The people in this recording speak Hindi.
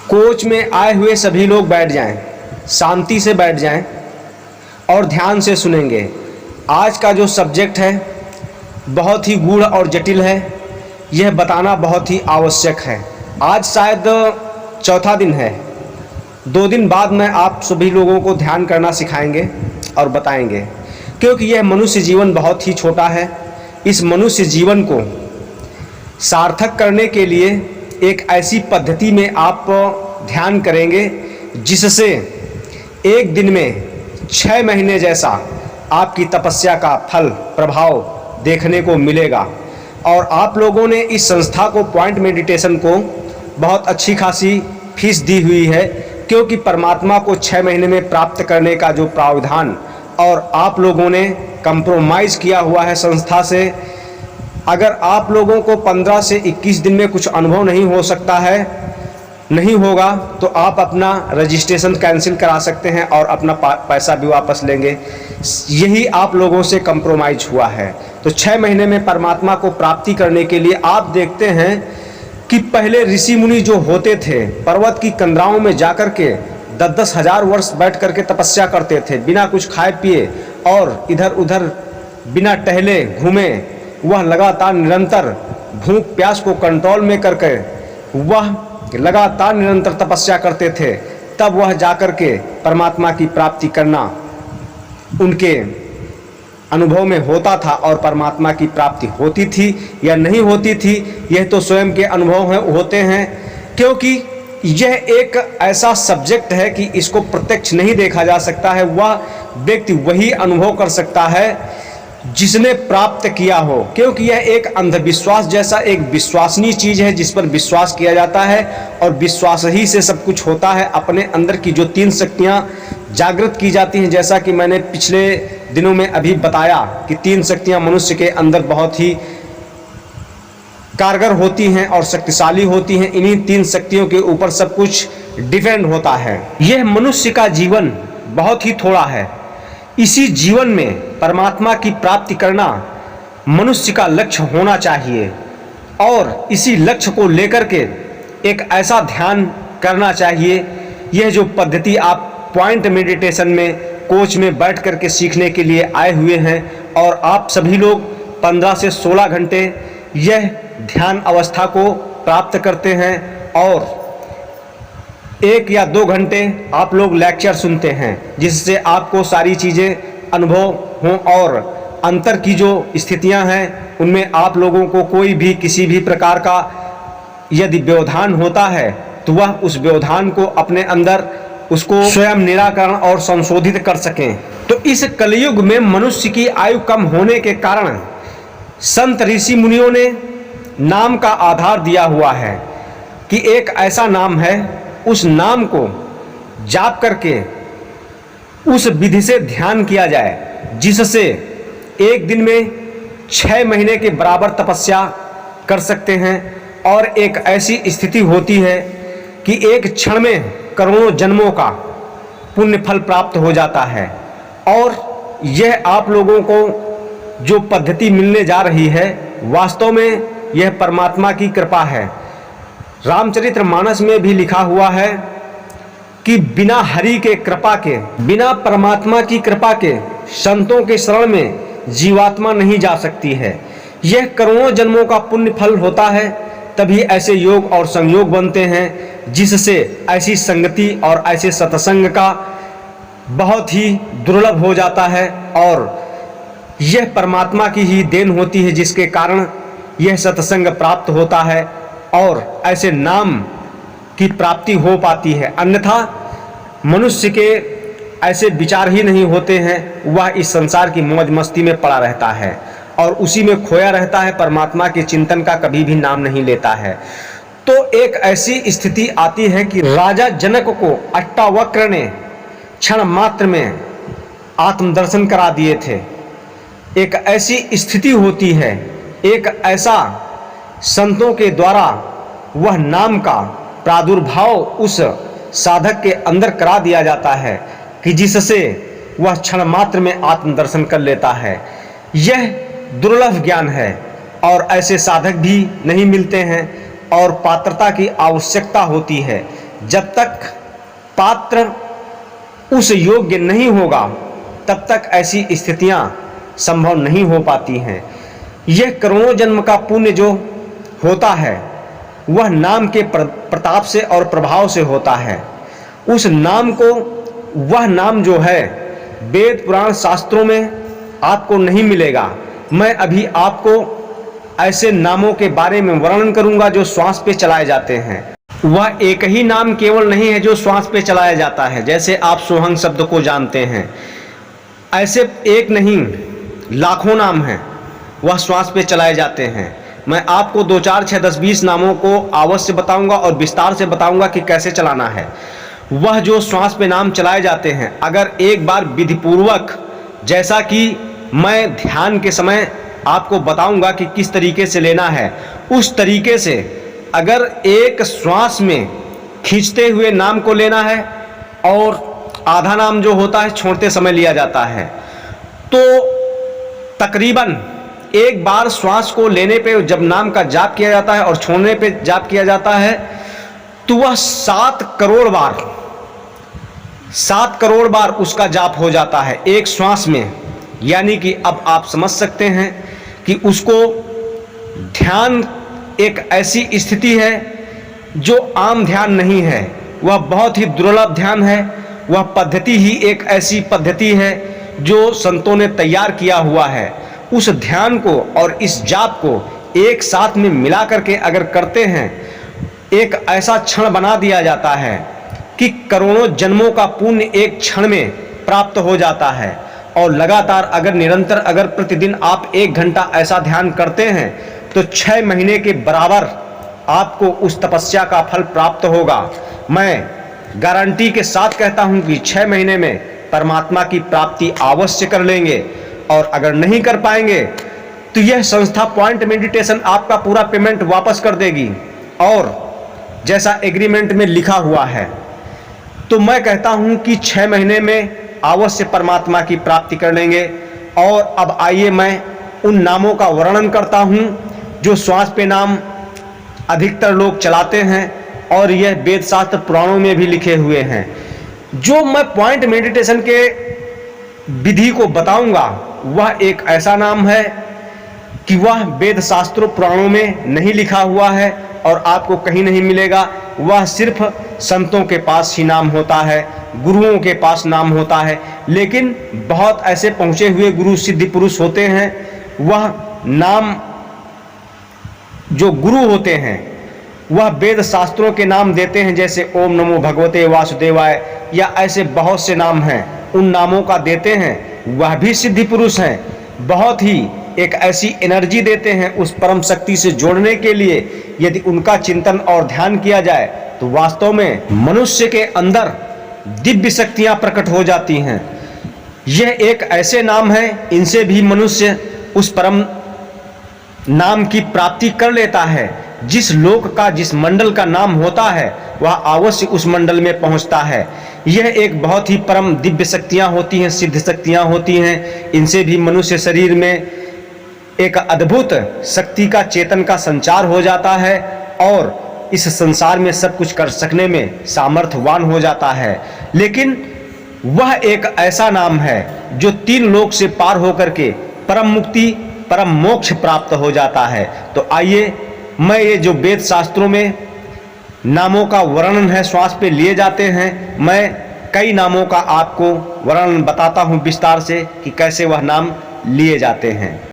कोच में आए हुए सभी लोग बैठ जाएं, शांति से बैठ जाएं और ध्यान से सुनेंगे। आज का जो सब्जेक्ट है बहुत ही गूढ़ और जटिल है, यह बताना बहुत ही आवश्यक है। आज शायद चौथा दिन है, 2 दिन बाद में आप सभी लोगों को ध्यान करना सिखाएंगे और बताएंगे, क्योंकि यह मनुष्य जीवन बहुत ही छोटा है। इस मनुष्य जीवन को सार्थक करने के लिए एक ऐसी पद्धति में आप ध्यान करेंगे जिससे एक दिन में 6 महीने जैसा आपकी तपस्या का फल प्रभाव देखने को मिलेगा। और आप लोगों ने इस संस्था को पॉइंट मेडिटेशन को बहुत अच्छी खासी फीस दी हुई है, क्योंकि परमात्मा को 6 महीने में प्राप्त करने का जो प्रावधान और आप लोगों ने कंप्रोमाइज़ किया हुआ है संस्था से। अगर आप लोगों को 15 से 21 दिन में कुछ अनुभव नहीं होगा तो आप अपना रजिस्ट्रेशन कैंसिल करा सकते हैं और अपना पैसा भी वापस लेंगे। यही आप लोगों से कंप्रोमाइज हुआ है। तो 6 महीने में परमात्मा को प्राप्ति करने के लिए आप देखते हैं कि पहले ऋषि मुनि जो होते थे पर्वत की कंदराओं में जाकर के 10-10 हज़ार वर्ष बैठ करके तपस्या करते थे, बिना कुछ खाए पिए और इधर उधर बिना टहले घूमे। वह लगातार निरंतर भूख प्यास को कंट्रोल में करके वह लगातार निरंतर तपस्या करते थे, तब वह जाकर के परमात्मा की प्राप्ति करना उनके अनुभव में होता था। और परमात्मा की प्राप्ति होती थी या नहीं होती थी, यह तो स्वयं के अनुभव होते हैं, क्योंकि यह एक ऐसा सब्जेक्ट है कि इसको प्रत्यक्ष नहीं देखा जा सकता है। वह व्यक्ति वही अनुभव कर सकता है जिसने प्राप्त किया हो, क्योंकि यह एक अंधविश्वास जैसा एक विश्वसनीय चीज़ है जिस पर विश्वास किया जाता है और विश्वास ही से सब कुछ होता है। अपने अंदर की जो 3 शक्तियाँ जागृत की जाती हैं, जैसा कि मैंने पिछले दिनों में अभी बताया कि 3 शक्तियाँ मनुष्य के अंदर बहुत ही कारगर होती हैं और शक्तिशाली होती हैं। इन्हीं 3 शक्तियों के ऊपर सब कुछ डिपेंड होता है। यह मनुष्य का जीवन बहुत ही थोड़ा है। इसी जीवन में परमात्मा की प्राप्ति करना मनुष्य का लक्ष्य होना चाहिए और इसी लक्ष्य को लेकर के एक ऐसा ध्यान करना चाहिए। यह जो पद्धति आप पॉइंट मेडिटेशन में कोच में बैठ करके सीखने के लिए आए हुए हैं, और आप सभी लोग 15 से 16 घंटे यह ध्यान अवस्था को प्राप्त करते हैं और 1 या 2 घंटे आप लोग लेक्चर सुनते हैं, जिससे आपको सारी चीज़ें अनुभव हों और अंतर की जो स्थितियां हैं उनमें आप लोगों को कोई भी किसी भी प्रकार का यदि व्यवधान होता है तो वह उस व्यवधान को अपने अंदर उसको स्वयं निराकरण और संशोधित कर सकें। तो इस कलयुग में मनुष्य की आयु कम होने के कारण संत ऋषि मुनियों ने नाम का आधार दिया हुआ है कि एक ऐसा नाम है, उस नाम को जाप करके उस विधि से ध्यान किया जाए, जिससे एक दिन में 6 महीने के बराबर तपस्या कर सकते हैं। और एक ऐसी स्थिति होती है कि एक क्षण में करोड़ों जन्मों का पुण्य फल प्राप्त हो जाता है। और यह आप लोगों को जो पद्धति मिलने जा रही है, वास्तव में यह परमात्मा की कृपा है। रामचरितमानस में भी लिखा हुआ है कि बिना हरि के कृपा के, बिना परमात्मा की कृपा के संतों के शरण में जीवात्मा नहीं जा सकती है। यह करोड़ों जन्मों का पुण्य फल होता है, तभी ऐसे योग और संयोग बनते हैं जिससे ऐसी संगति और ऐसे सत्संग का बहुत ही दुर्लभ हो जाता है। और यह परमात्मा की ही देन होती है जिसके कारण यह सत्संग प्राप्त होता है और ऐसे नाम की प्राप्ति हो पाती है। अन्यथा मनुष्य के ऐसे विचार ही नहीं होते हैं, वह इस संसार की मौज मस्ती में पड़ा रहता है और उसी में खोया रहता है, परमात्मा के चिंतन का कभी भी नाम नहीं लेता है। तो एक ऐसी स्थिति आती है कि राजा जनक को अष्टावक्र ने क्षण मात्र में आत्मदर्शन करा दिए थे। एक ऐसी स्थिति होती है, एक ऐसा संतों के द्वारा वह नाम का प्रादुर्भाव उस साधक के अंदर करा दिया जाता है कि जिससे वह क्षण मात्र में आत्मदर्शन कर लेता है। यह दुर्लभ ज्ञान है और ऐसे साधक भी नहीं मिलते हैं और पात्रता की आवश्यकता होती है। जब तक पात्र उस योग्य नहीं होगा तब तक ऐसी स्थितियां संभव नहीं हो पाती हैं। यह करोड़ों जन्म का पुण्य जो होता है वह नाम के प्रताप से और प्रभाव से होता है। उस नाम को, वह नाम जो है वेद पुराण शास्त्रों में आपको नहीं मिलेगा। मैं अभी आपको ऐसे नामों के बारे में वर्णन करूंगा जो श्वास पे चलाए जाते हैं। वह एक ही नाम केवल नहीं है जो श्वास पे चलाया जाता है। जैसे आप सोहंग शब्द को जानते हैं, ऐसे एक नहीं लाखों नाम हैं, वह श्वास पे चलाए जाते हैं। मैं आपको 2, 4, 6, 10, 20 नामों को अवश्य बताऊंगा और विस्तार से बताऊंगा कि कैसे चलाना है। वह जो श्वास पे नाम चलाए जाते हैं, अगर एक बार विधिपूर्वक, जैसा कि मैं ध्यान के समय आपको बताऊंगा कि किस तरीके से लेना है, उस तरीके से अगर एक श्वास में खींचते हुए नाम को लेना है और आधा नाम जो होता है छोड़ते समय लिया जाता है, तो तकरीबन एक बार श्वास को लेने पे जब नाम का जाप किया जाता है और छोड़ने पे जाप किया जाता है तो वह 7 करोड़ बार उसका जाप हो जाता है एक श्वास में। यानी कि अब आप समझ सकते हैं कि उसको ध्यान एक ऐसी स्थिति है जो आम ध्यान नहीं है, वह बहुत ही दुर्लभ ध्यान है। वह पद्धति ही एक ऐसी पद्धति है जो संतों ने तैयार किया हुआ है। उस ध्यान को और इस जाप को एक साथ में मिला करके अगर करते हैं, एक ऐसा क्षण बना दिया जाता है कि करोड़ों जन्मों का पुण्य एक क्षण में प्राप्त हो जाता है। और लगातार अगर निरंतर अगर प्रतिदिन आप 1 घंटा ऐसा ध्यान करते हैं तो 6 महीने के बराबर आपको उस तपस्या का फल प्राप्त होगा। मैं गारंटी के साथ कहता हूं कि 6 महीने में परमात्मा की प्राप्ति अवश्य कर लेंगे। और अगर नहीं कर पाएंगे तो यह संस्था पॉइंट मेडिटेशन आपका पूरा पेमेंट वापस कर देगी, और जैसा एग्रीमेंट में लिखा हुआ है। तो मैं कहता हूं कि 6 महीने में अवश्य परमात्मा की प्राप्ति कर लेंगे। और अब आइए मैं उन नामों का वर्णन करता हूं जो श्वास पे नाम अधिकतर लोग चलाते हैं और यह वेद शास्त्र पुराणों में भी लिखे हुए हैं। जो मैं पॉइंट मेडिटेशन के विधि को बताऊंगा वह एक ऐसा नाम है कि वह वेद शास्त्रों पुराणों में नहीं लिखा हुआ है और आपको कहीं नहीं मिलेगा। वह सिर्फ संतों के पास ही नाम होता है, गुरुओं के पास नाम होता है। लेकिन बहुत ऐसे पहुंचे हुए गुरु सिद्धि पुरुष होते हैं, वह नाम जो गुरु होते हैं वह वेद शास्त्रों के नाम देते हैं, जैसे ओम नमो भगवते वासुदेवाय या ऐसे बहुत से नाम हैं, उन नामों का देते हैं। वह भी सिद्धि पुरुष हैं, बहुत ही एक ऐसी एनर्जी देते हैं उस परम शक्ति से जोड़ने के लिए। यदि उनका चिंतन और ध्यान किया जाए तो वास्तव में मनुष्य के अंदर दिव्य शक्तियां प्रकट हो जाती हैं। यह एक ऐसे नाम है, इनसे भी मनुष्य उस परम नाम की प्राप्ति कर लेता है। जिस लोक का, जिस मंडल का नाम होता है वह अवश्य उस मंडल में पहुंचता है। यह एक बहुत ही परम दिव्य शक्तियां होती हैं, सिद्ध शक्तियां होती हैं। इनसे भी मनुष्य शरीर में एक अद्भुत शक्ति का, चेतन का संचार हो जाता है और इस संसार में सब कुछ कर सकने में सामर्थ्यवान हो जाता है। लेकिन वह एक ऐसा नाम है जो 3 लोक से पार होकर के परम मुक्ति, परम मोक्ष प्राप्त हो जाता है। तो आइए मैं ये जो वेद शास्त्रों में नामों का वर्णन है श्वास पे लिए जाते हैं, मैं कई नामों का आपको वर्णन बताता हूँ विस्तार से कि कैसे वह नाम लिए जाते हैं।